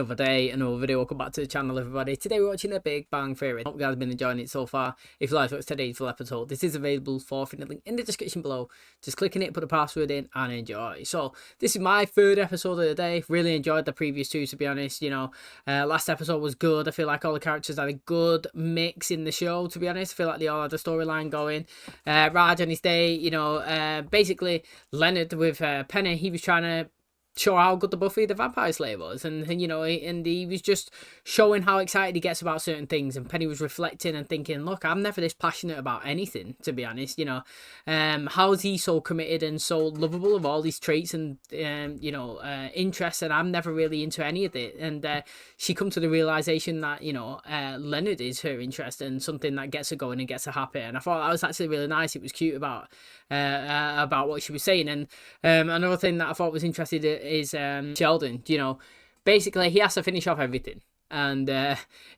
Another day, another video. Welcome back to the channel, everybody. Today we're watching The Big Bang Theory. Hope you guys have been enjoying it so far. If you like what's today's full episode, this is available for free, link in the description below. Just click on it, put the password in, and enjoy. So this is my third episode of the day. Really enjoyed the previous two, to be honest. You know, last episode was good. I feel like all the characters had a good mix in the show, to be honest. I feel like they all had a storyline going. Raj on his day, you know, basically Leonard with Penny, he was trying to show how good the Buffy the Vampire Slayer was, and you know, and he was just showing how excited he gets about certain things, and Penny was reflecting and thinking, look, I'm never this passionate about anything, to be honest, you know. How is he so committed and so lovable of all these traits and you know, interests, and I'm never really into any of it. And she come to the realization that, you know, Leonard is her interest and something that gets her going and gets her happy. And I thought that was actually really nice. It was cute about what she was saying. And another thing that I thought was interesting is Sheldon. You know, basically he has to finish off everything, and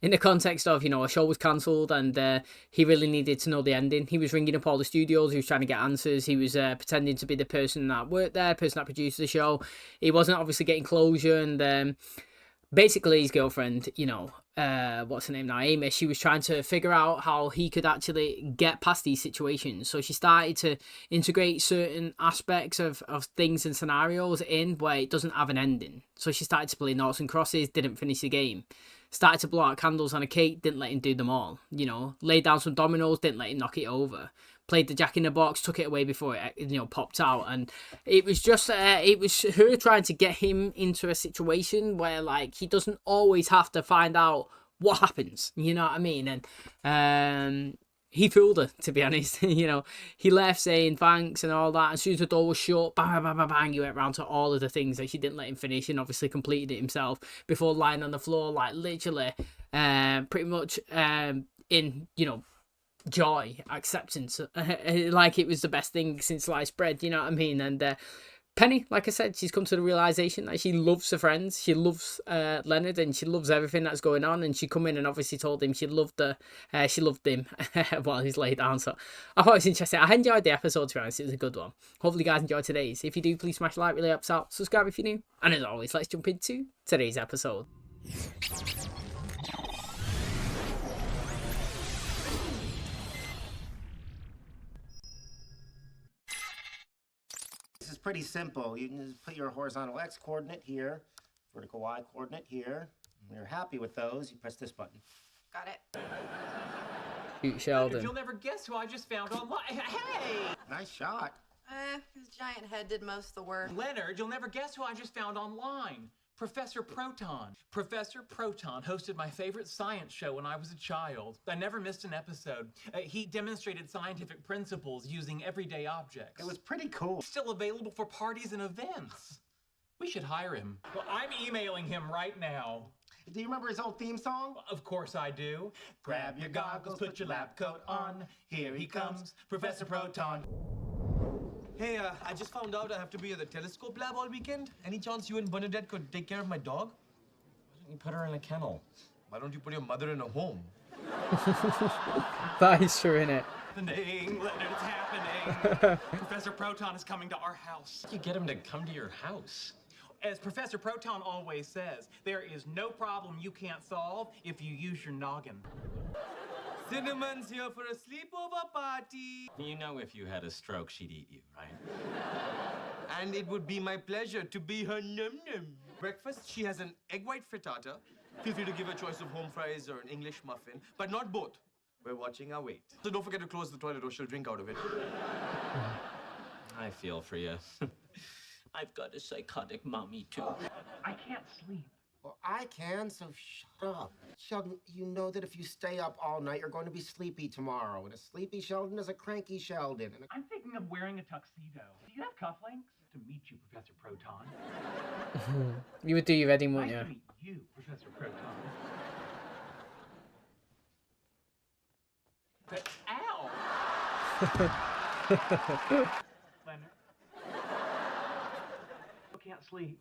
in the context of, you know, a show was cancelled, and he really needed to know the ending. He was ringing up all the studios, he was trying to get answers, he was pretending to be the person that worked there, person that produced the show. He wasn't obviously getting closure, and basically his girlfriend, you know, what's her name now, Amy, she was trying to figure out how he could actually get past these situations. So she started to integrate certain aspects of things and scenarios in where it doesn't have an ending. So she started to play noughts and crosses, didn't finish the game. Started to blow out candles on a cake, didn't let him do them all. You know, laid down some dominoes, didn't let him knock it over. Played the Jack in the Box, took it away before it, you know, popped out. And it was just, it was her trying to get him into a situation where, like, he doesn't always have to find out what happens, you know what I mean? And he fooled her, to be honest. You know, he left saying thanks and all that. As soon as the door was shut, bang, bang, bang, bang, bang, he went round to all of the things that she didn't let him finish, and obviously completed it himself before lying on the floor, like, literally, pretty much in, you know, joy, acceptance, like it was the best thing since sliced bread, you know what I mean? And Penny, like I said, she's come to the realization that she loves her friends, she loves Leonard, and she loves everything that's going on. And she come in and obviously told him she loved him while he's laid down. So I thought it was interesting. I enjoyed the episode, to be honest. It was a good one. Hopefully you guys enjoyed today's. If you do, please smash like, really helps out. Subscribe if you're new, and as always, let's jump into today's episode. Pretty simple. You can just put your horizontal X coordinate here, vertical Y coordinate here. When you're happy with those, you press this button. Got it. Shoot Sheldon. You'll never guess who I just found online. Hey! Nice shot. His giant head did most of the work. Leonard, you'll never guess who I just found online. Professor Proton. Professor Proton hosted my favorite science show when I was a child. I never missed an episode. He demonstrated scientific principles using everyday objects. It was pretty cool. Still available for parties and events. We should hire him. Well, I'm emailing him right now. Do you remember his old theme song? Of course I do. Grab your goggles, put your lab coat on. Here he comes, Professor Proton. Hey, I just found out I have to be at the telescope lab all weekend. Any chance you and Bernadette could take care of my dog? Why don't you put her in a kennel? Why don't you put your mother in a home? That is true, innit? Happening, Leonard, it's happening. Professor Proton is coming to our house. You get him to come to your house. As Professor Proton always says, there is no problem you can't solve if you use your noggin. Cinnamon's here for a sleepover party. You know if you had a stroke, she'd eat you, right? And it would be my pleasure to be her num-num. Breakfast, she has an egg white frittata. Feel free to give her a choice of home fries or an English muffin, but not both. We're watching our weight. So don't forget to close the toilet or she'll drink out of it. I feel for you. I've got a psychotic mommy, too. I can't sleep. Well, I can, so shut up. Sheldon, you know that if you stay up all night, you're going to be sleepy tomorrow. And a sleepy Sheldon is a cranky Sheldon. And I'm thinking of wearing a tuxedo. Do you have cufflinks? To meet you, Professor Proton. You would do your wedding, wouldn't Nice you? to meet you, Professor Proton. But, ow! Leonard. I can't sleep.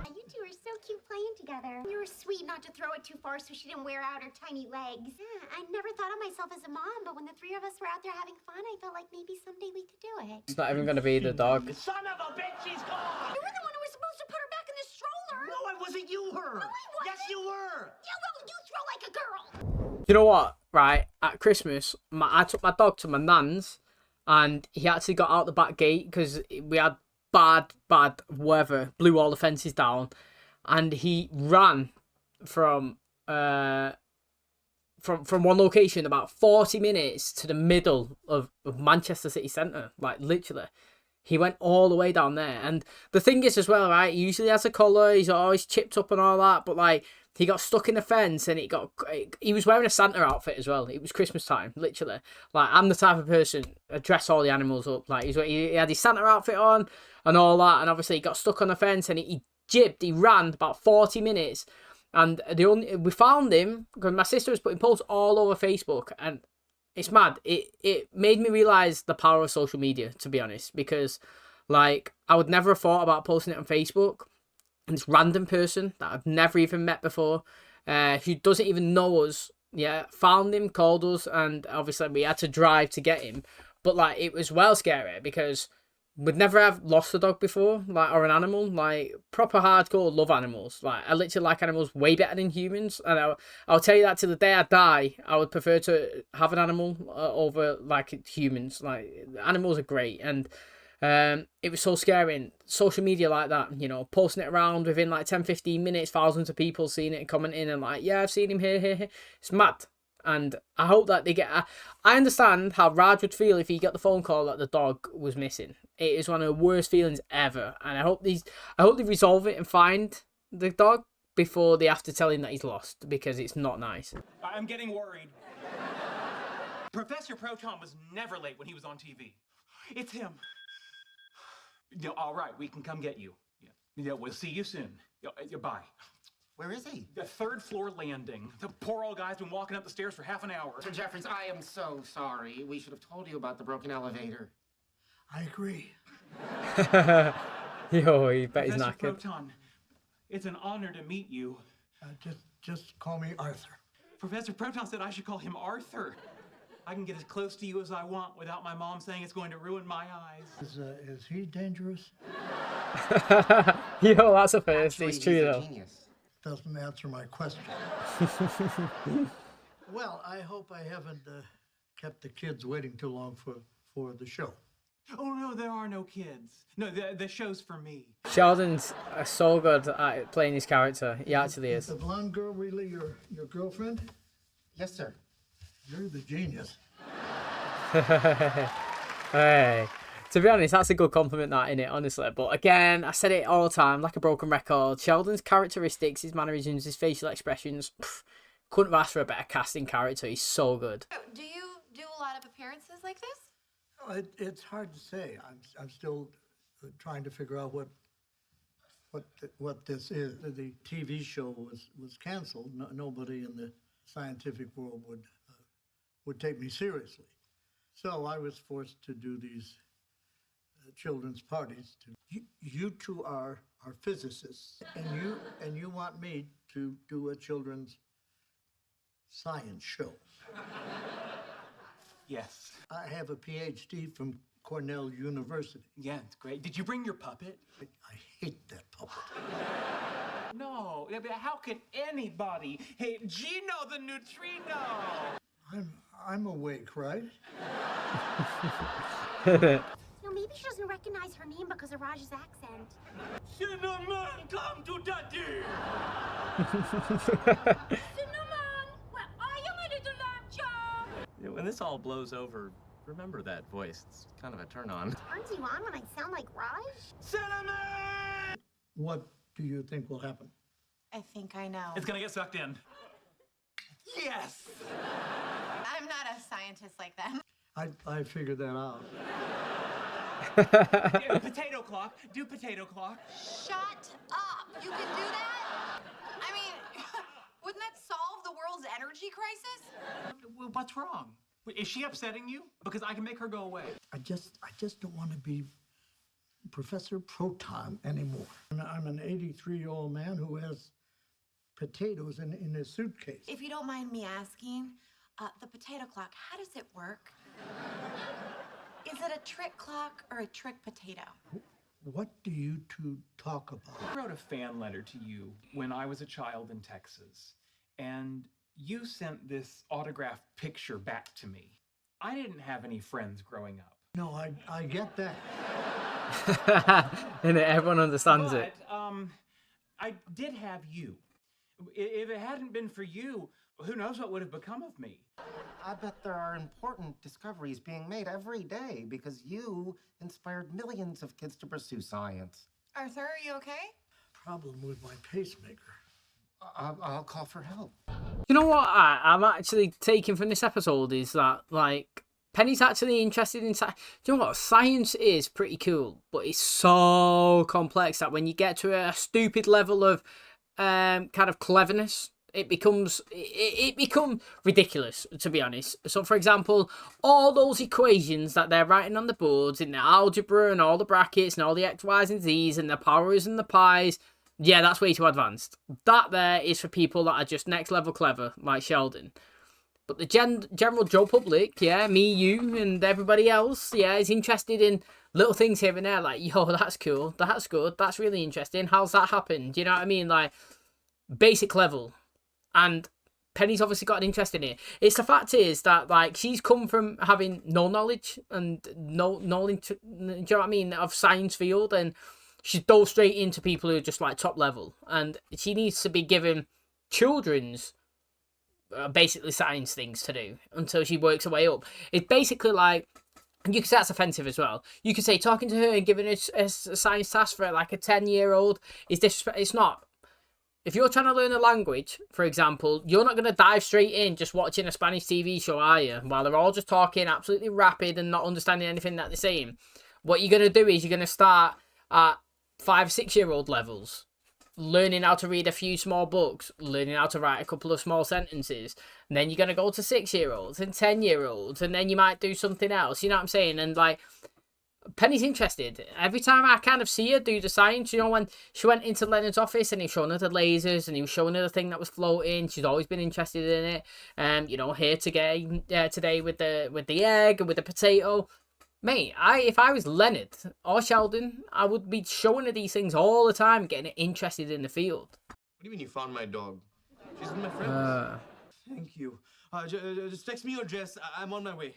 You two are so cute playing together. You were sweet not to throw it too far so she didn't wear out her tiny legs. Yeah, I never thought of myself as a mom, but when the three of us were out there having fun, I felt like maybe someday we could do it. It's not even going to be the dog. Son of a bitch, she's gone! You were the one who was supposed to put her back in the stroller. her. No, I wasn't you, her. No, I wasn't. Yes, you were. Yeah, well, you throw like a girl. You know what? Right, at Christmas, I took my dog to my nan's, and he actually got out the back gate because we had bad weather, blew all the fences down, and he ran from one location about 40 minutes to the middle of Manchester city centre, like literally. He went all the way down there. And the thing is as well, right, he usually has a collar, he's always chipped up and all that, but like he got stuck in a fence and he was wearing a Santa outfit as well. It was Christmas time, literally. Like, I'm the type of person to dress all the animals up. Like, he had his Santa outfit on and all that, and obviously he got stuck on the fence and he ran about 40 minutes. And we found him because my sister was putting posts all over Facebook, and it's mad. It made me realise the power of social media, to be honest, because like I would never have thought about posting it on Facebook, and this random person that I've never even met before, who doesn't even know us, found him, called us, and obviously we had to drive to get him. But like it was well scary because we'd never have lost a dog before, like, or an animal, like proper hardcore love animals. Like, I literally like animals way better than humans, and I'll tell you that till the day I die, I would prefer to have an animal over like humans. Like, animals are great, and it was so scary. And social media like that, you know, posting it around within like 10-15 minutes, thousands of people seeing it and commenting and like, yeah, I've seen him here. It's mad. And I hope that they get... I understand how Raj would feel if he got the phone call that the dog was missing. It is one of the worst feelings ever. And I hope they resolve it and find the dog before they have to tell him that he's lost, because it's not nice. I'm getting worried. Professor Proton was never late when he was on TV. It's him. Yeah, all right, we can come get you. Yeah, we'll see you soon. Bye. Where is he? The third floor landing. The poor old guy's been walking up the stairs for half an hour. Mr. Jeffries, I am so sorry. We should have told you about the broken elevator. I agree. Yo, he bet he's Professor knackered. Proton, it's an honor to meet you. Just call me Arthur. Professor Proton said I should call him Arthur. I can get as close to you as I want without my mom saying it's going to ruin my eyes. Is he dangerous? Yo, that's a first. Actually, It's true he's a though. genius. Doesn't answer my question. Well, I hope I haven't kept the kids waiting too long for the show. Oh, no, there are no kids. No, the show's for me. Sheldon's so good at playing his character. He actually is. The blonde girl really your girlfriend? Yes, sir. You're the genius. Hey. To be honest, that's a good compliment, that, innit, honestly. But again, I said it all the time, like a broken record. Sheldon's characteristics, his mannerisms, his facial expressions, couldn't have asked for a better casting character. He's so good. Do you do a lot of appearances like this? Oh, it's hard to say. I'm still trying to figure out what this is. The TV show was canceled. Nobody in the scientific world would take me seriously. So I was forced to do these children's parties. You two are physicists, and you want me to do a children's science show. Yes. I have a PhD from Cornell University. Yeah, it's great. Did you bring your puppet? I hate that puppet. No. But how can anybody hate Gino the Neutrino? I'm awake, right? You know, maybe she doesn't recognize her name because of Raj's accent. Cinnamon, come to daddy! Cinnamon, where are you, my little lamb chop? When this all blows over, remember that voice. It's kind of a turn on. Turns you on when I sound like Raj? Cinnamon! What do you think will happen? I think I know. It's gonna get sucked in. Yes! I'm not a scientist like that. I figured that out. Potato clock. Do potato clock. Shut up! You can do that? I mean, wouldn't that solve the world's energy crisis? What's wrong? Is she upsetting you? Because I can make her go away. I just don't want to be Professor Proton anymore. I'm an 83-year-old man who has potatoes in his suitcase. If you don't mind me asking, the potato clock, how does it work? Is it a trick clock or a trick potato? What do you two talk about? I wrote a fan letter to you when I was a child in Texas, and you sent this autographed picture back to me. I didn't have any friends growing up. No, I get that. And everyone understands it. But I did have you. If it hadn't been for you, who knows what would have become of me? I bet there are important discoveries being made every day because you inspired millions of kids to pursue science. Arthur, are you okay? Problem with my pacemaker. I'll call for help. You know what I'm actually taking from this episode is that, like, Penny's actually interested in science. Do you know what? Science is pretty cool, but it's so complex that when you get to a stupid level of kind of cleverness, it becomes ridiculous, to be honest. So, for example, all those equations that they're writing on the boards in the algebra and all the brackets and all the x, y's and z's and the powers and the pi's, yeah, that's way too advanced. That there is for people that are just next level clever, like Sheldon. But the general Joe public, yeah, me, you, and everybody else, yeah, is interested in little things here and there, like, yo, that's cool, that's good, that's really interesting, how's that happened? Do you know what I mean? Like, basic level. And Penny's obviously got an interest in it. It's the fact is that, like, she's come from having no knowledge and no knowledge, do you know what I mean, of science field, and she's dove straight into people who are just, like, top level. And she needs to be given children's basically science things to do until she works her way up. It's basically like, and you can say that's offensive as well. You could say talking to her and giving her a science task for like a 10-year-old is disrespectful. It's not. If you're trying to learn a language, for example, you're not going to dive straight in just watching a Spanish TV show, are you? While they're all just talking absolutely rapid and not understanding anything that they're saying. What you're going to do is you're going to start at 5-6-year-old levels, learning how to read a few small books, learning how to write a couple of small sentences, and then you're going to go to 6-year-olds and 10-year-olds, and then you might do something else, you know what I'm saying? And, like, Penny's interested. Every time I kind of see her do the science, you know, when she went into Leonard's office and he was showing her the lasers and he was showing her the thing that was floating, she's always been interested in it. You know, here today with the egg and with the potato. Mate, if I was Leonard or Sheldon, I would be showing her these things all the time, getting her interested in the field. What do you mean you found my dog? She's with my friends. Thank you. Just text me your address. I'm on my way.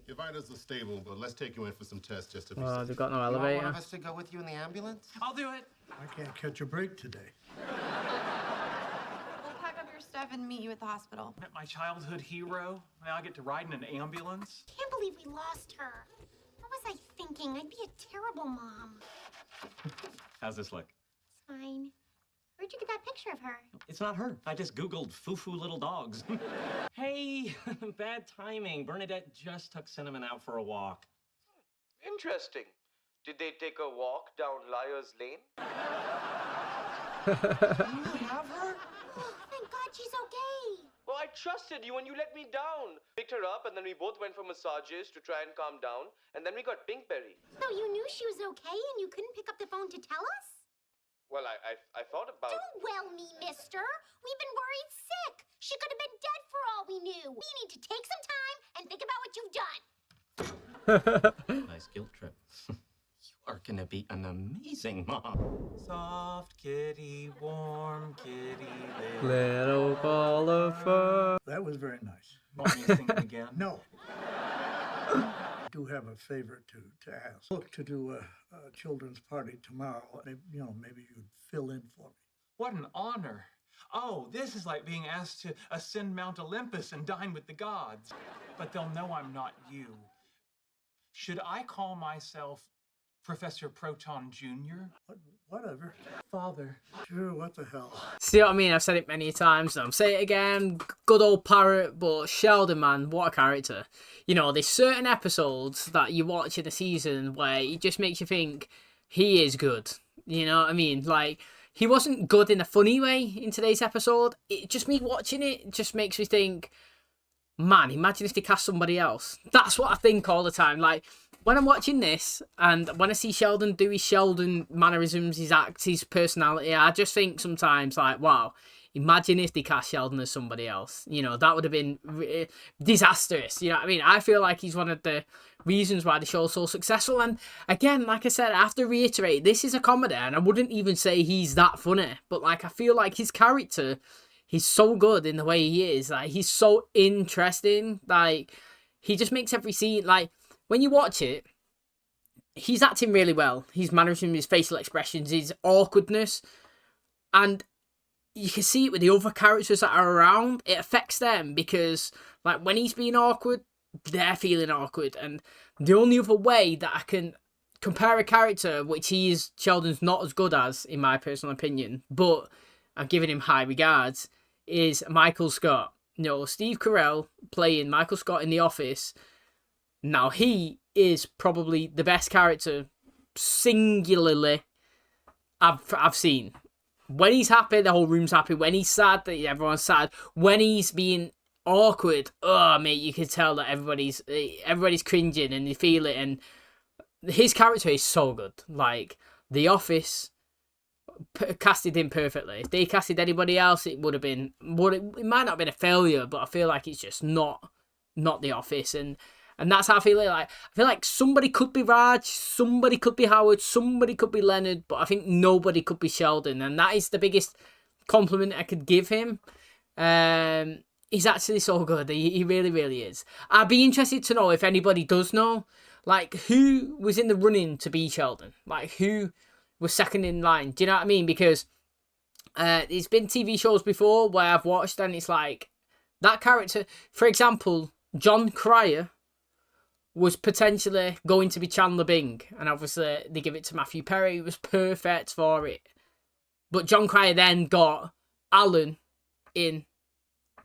Your vitals are stable, but let's take you in for some tests just to be Oh, safe. they've got no You want elevator. one of us to go with you in the ambulance? I'll do it. I can't catch a break today. We'll pack up your stuff and meet you at the hospital. Met my childhood hero. Now I get to ride in an ambulance. Can't believe we lost her. What was I thinking? I'd be a terrible mom. How's this look? It's fine. Where'd you get that picture of her? It's not her. I just Googled foo-foo little dogs. Hey, bad timing. Bernadette just took Cinnamon out for a walk. Interesting. Did they take a walk down Liar's Lane? You have her? Oh, thank God she's okay. Well, I trusted you and you let me down. Picked her up and then we both went for massages to try and calm down. And then we got Pinkberry. So you knew she was okay and you couldn't pick up the phone to tell us? Well, I thought about... Don't well me, mister. We've been worried sick. She could have been dead for all we knew. We need to take some time and think about what you've done. Nice guilt trip. You are gonna be an amazing mom. Soft kitty, warm kitty, Little ball of fur. That was very nice. Want me to sing it again? No. I do have a favor to ask. Look to do a children's party tomorrow. You know, maybe you'd fill in for me. What an honor. Oh, this is like being asked to ascend Mount Olympus and dine with the gods. But they'll know I'm not you. Should I call myself Professor Proton Jr.? Whatever. Father. Sure, what the hell. See what I mean? I've said it many times now. Say it again. Good old parrot, but Sheldon, man, what a character. You know, there's certain episodes that you watch in a season where it just makes you think he is good. You know what I mean? Like, he wasn't good in a funny way in today's episode. It just me watching it just makes me think, man, imagine if they cast somebody else. That's what I think all the time. Like, when I'm watching this and when I see Sheldon do his Sheldon mannerisms, his acts, his personality, I just think sometimes, like, wow, Imagine if they cast Sheldon as somebody else. You know, that would have been disastrous. You know what I mean? I feel like he's one of the reasons why the show's so successful. And again, like I said, I have to reiterate, this is a comedy, and I wouldn't even say he's that funny. But like, I feel like his character, he's so good in the way he is. Like, he's so interesting. Like, he just makes every scene, like, when you watch it, he's acting really well. His mannerisms, his facial expressions, his awkwardness. And you can see it with the other characters that are around. It affects them because, like, when he's being awkward, they're feeling awkward. And the only other way that I can compare a character, which Sheldon's not as good as, in my personal opinion, but I'm giving him high regards, is Michael Scott. You know, Steve Carell playing Michael Scott in The Office. Now, he is probably the best character, singularly, I've seen. When he's happy, the whole room's happy. When he's sad, everyone's sad. When he's being awkward, oh mate, you can tell that everybody's cringing and they feel it. And his character is so good. Like, The Office casted him perfectly. If they casted anybody else, it would have been, it might not have been a failure, but I feel like it's just not The Office. And that's how I feel. Like, I feel like somebody could be Raj, somebody could be Howard, somebody could be Leonard, but I think nobody could be Sheldon. And that is the biggest compliment I could give him. He's actually so good. He really, really is. I'd be interested to know if anybody does know, like, who was in the running to be Sheldon? Like, who was second in line? Do you know what I mean? Because there's been TV shows before where I've watched and it's like, that character, for example, John Cryer was potentially going to be Chandler Bing, and obviously they give it to Matthew Perry, who was perfect for it. But John Cryer then got Alan in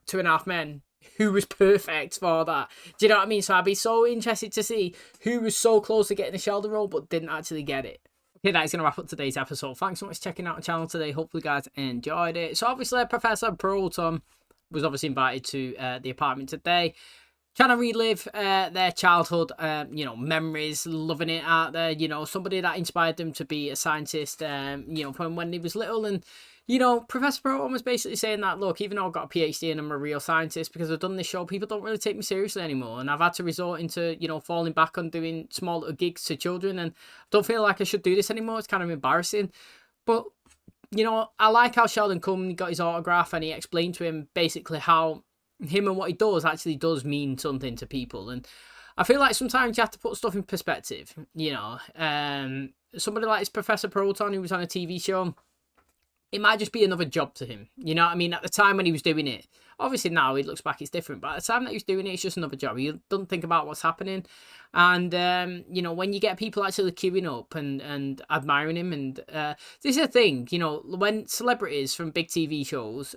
2.5 Men, who was perfect for that. Do you know what I mean? So I'd be so interested to see who was so close to getting the Sheldon role but didn't actually get it. Okay, that is going to wrap up today's episode. Thanks so much for checking out the channel today. Hopefully you guys enjoyed it. So obviously Professor Proton was obviously invited to the apartment today, trying to relive their childhood, you know, memories, loving it out there, you know, somebody that inspired them to be a scientist, you know, from when he was little. And, you know, Professor Proton was basically saying that, look, even though I've got a PhD and I'm a real scientist, because I've done this show, people don't really take me seriously anymore. And I've had to resort into, you know, falling back on doing small little gigs to children. And I don't feel like I should do this anymore. It's kind of embarrassing. But, you know, I like how Sheldon come and got his autograph and he explained to him basically how him and what he does actually does mean something to people. And I feel like sometimes you have to put stuff in perspective, you know. Somebody like this Professor Proton, who was on a TV show, it might just be another job to him, you know what I mean? At the time when he was doing it, obviously now he looks back, it's different, but at the time that he was doing it, it's just another job. He doesn't think about what's happening. And you know, when you get people actually queuing up and admiring him, and this is a thing, you know, when celebrities from big TV shows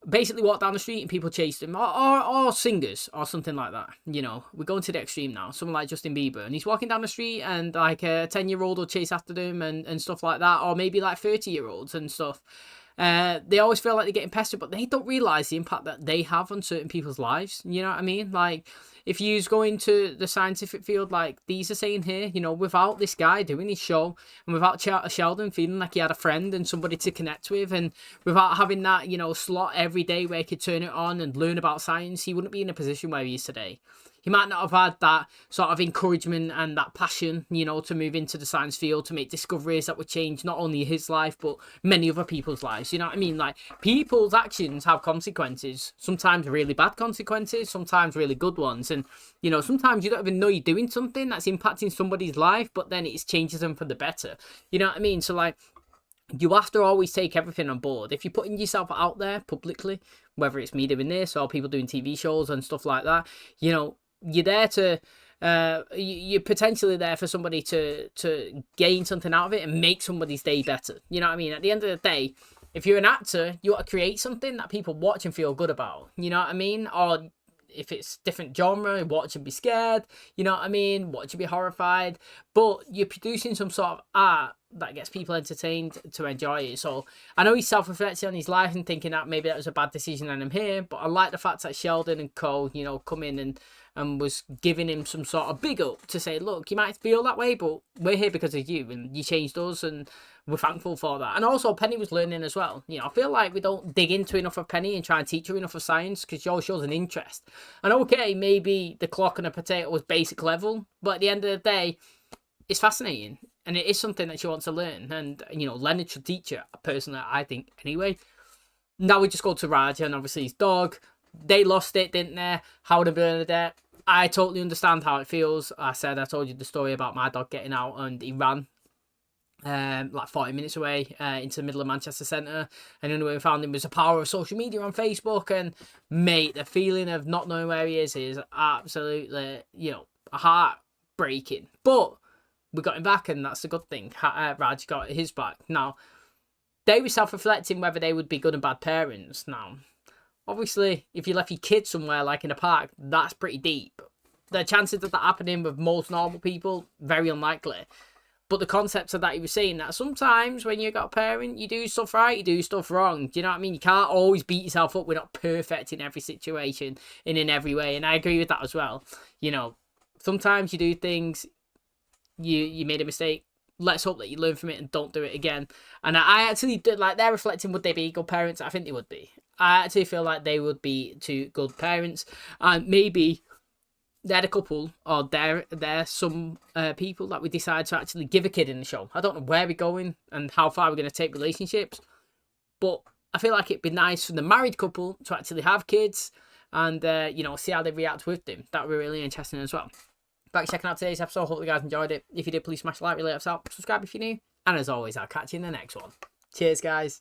basically walk down the street and people chase them, or singers or something like that, you know, we're going to the extreme now. Someone like Justin Bieber, and he's walking down the street and like a 10-year-old will chase after them and stuff like that, or maybe like 30-year-olds and stuff. They always feel like they're getting pestered, but they don't realise the impact that they have on certain people's lives. You know what I mean? Like, if you go into the scientific field, like these are saying here, you know, without this guy doing his show, and without Sheldon feeling like he had a friend and somebody to connect with, and without having that, you know, slot every day where he could turn it on and learn about science, he wouldn't be in a position where he is today. He might not have had that sort of encouragement and that passion, you know, to move into the science field, to make discoveries that would change not only his life, but many other people's lives. You know what I mean? Like, people's actions have consequences, sometimes really bad consequences, sometimes really good ones. And, you know, sometimes you don't even know you're doing something that's impacting somebody's life, but then it changes them for the better. You know what I mean? So, like, you have to always take everything on board. If you're putting yourself out there publicly, whether it's me doing this or people doing TV shows and stuff like that, you know, you're there to, you're potentially there for somebody to gain something out of it and make somebody's day better. You know what I mean? At the end of the day, if you're an actor, you want to create something that people watch and feel good about. You know what I mean? Or if it's different genre, watch and be scared. You know what I mean? Watch and be horrified. But you're producing some sort of art that gets people entertained to enjoy it. So I know he's self-reflecting on his life and thinking that maybe that was a bad decision and I'm here, but I like the fact that Sheldon and co, you know, come in and was giving him some sort of big up to say, look, you might feel that way, but we're here because of you and you changed us and We're thankful for that. And also, Penny was learning as well. You know, I feel like we don't dig into enough of Penny and try and teach her enough of science, because she always shows an interest. And okay, maybe the clock and a potato was basic level, but at the end of the day, it's fascinating. And it is something that she wants to learn. And, you know, Leonard should teach her, personally, I think, anyway. Now we just go to Raj and obviously his dog. They lost it, didn't they? Howard and Bernadette. I totally understand how it feels. I told you the story about my dog getting out and he ran like 40 minutes away into the middle of Manchester Centre, and the only way we found him was the power of social media on Facebook. And mate, the feeling of not knowing where he is absolutely, you know, heartbreaking. But we got him back, and that's the good thing. Raj got his back. Now, they were self-reflecting whether they would be good and bad parents. Now, obviously, if you left your kid somewhere like in a park, that's pretty deep. The chances of that happening with most normal people, very unlikely. But the concept of that, he was saying that sometimes when you've got a parent, you do stuff right, you do stuff wrong. Do you know what I mean? You can't always beat yourself up. We're not perfect in every situation and in every way. And I agree with that as well. You know, sometimes you do things, you made a mistake. Let's hope that you learn from it and don't do it again. And I actually did, like, they're reflecting, would they be good parents? I think they would be. I actually feel like they would be two good parents. And maybe they're the couple, or they're some people that we decide to actually give a kid in the show. I don't know where we're going and how far we're going to take relationships, but I feel like it'd be nice for the married couple to actually have kids and, you know, see how they react with them. That would be really interesting as well. Back checking out today's episode. Hope you guys enjoyed it. If you did, please smash the like, really helps out. Subscribe if you're new. And as always, I'll catch you in the next one. Cheers, guys.